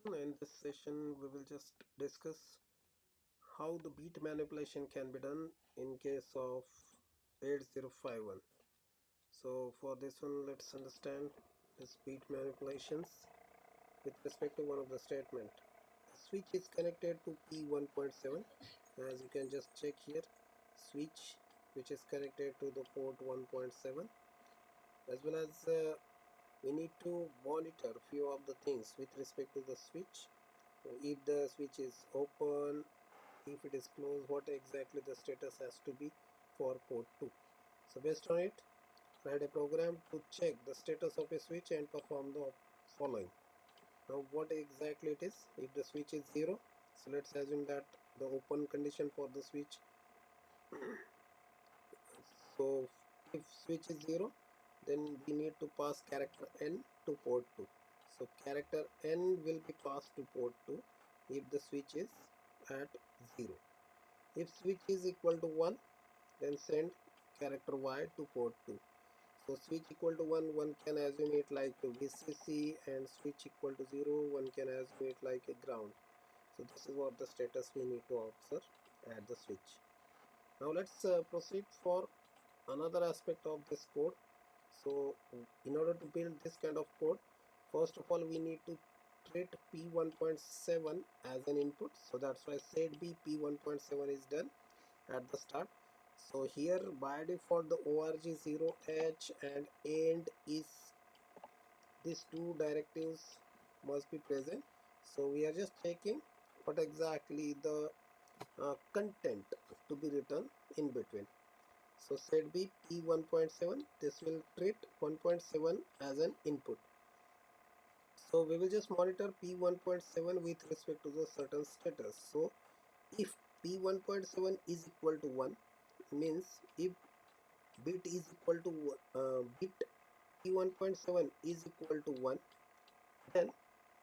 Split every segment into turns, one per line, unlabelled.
In this session we will just discuss how the beat manipulation can be done in case of 8051. So for this one, let's understand this beat manipulations with respect to one of the statement. The switch is connected to P1.7, as you can just check here, switch which is connected to the port 1.7, as well as we need to monitor few of the things with respect to the switch. If the switch is open, if it is closed, what exactly the status has to be for port 2. So based on it, write a program to check the status of a switch and perform the following. Now what exactly it is? If the switch is 0, so let's assume that the open condition for the switch. So if switch is 0, then we need to pass character N to port 2. So character N will be passed to port 2 if the switch is at 0. If switch is equal to 1, then send character Y to port 2. So switch equal to 1, one can assume it like a VCC, and switch equal to 0, one can assume it like a ground. So this is what the status we need to observe at the switch. Now let's proceed for another aspect of this code. So in order to build this kind of code, first of all we need to treat P1.7 as an input. So that's why setB P1.7 is done at the start. So here by default the org0h and end is, these two directives must be present. So we are just checking what exactly the content to be written in between. So setB P1.7, this will treat 1.7 as an input. So we will just monitor P1.7 with respect to the certain status. So if P1.7 is equal to 1, means if bit is equal to bit P1.7 is equal to 1, then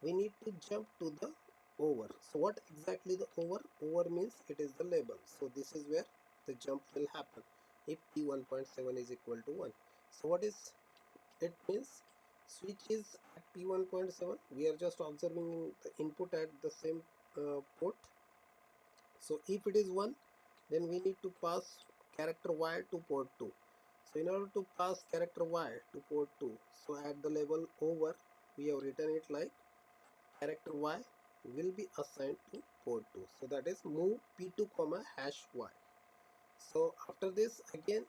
we need to jump to the over. So what exactly the over? Over means it is the label. So this is where the jump will happen if P1.7 is equal to 1. So what is it means? Switch is at P1.7. We are just observing the input at the same port. So if it is 1, then we need to pass character Y to port 2. So in order to pass character Y to port 2, so at the label over, we have written it like character Y will be assigned to port 2. So that is move P2 comma hash Y. So after this again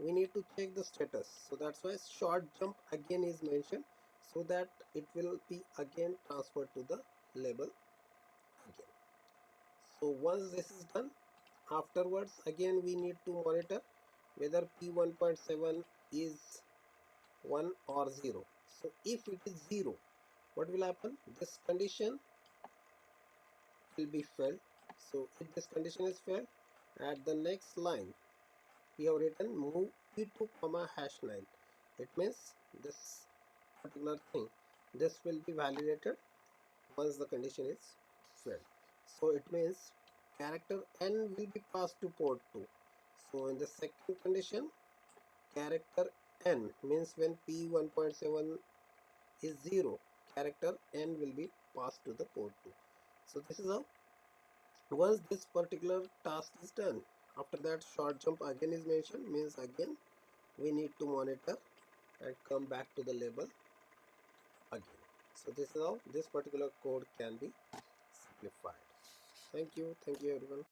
we need to check the status. So that's why short jump again is mentioned, so that it will be again transferred to the label again. So once this is done, afterwards again we need to monitor whether P1.7 is 1 or 0. So if it is 0, what will happen? This condition will be failed. So if this condition is failed, at the next line we have written move P2 comma hash 9. It means this particular thing, this will be validated once the condition is failed. So it means character N will be passed to port 2. So in the second condition, character N means when P1.7 is 0, character N will be passed to the port 2. So this is how, once this particular task is done, after that short jump again is mentioned, means again we need to monitor and come back to the label again. So this is how this particular code can be simplified. Thank you everyone.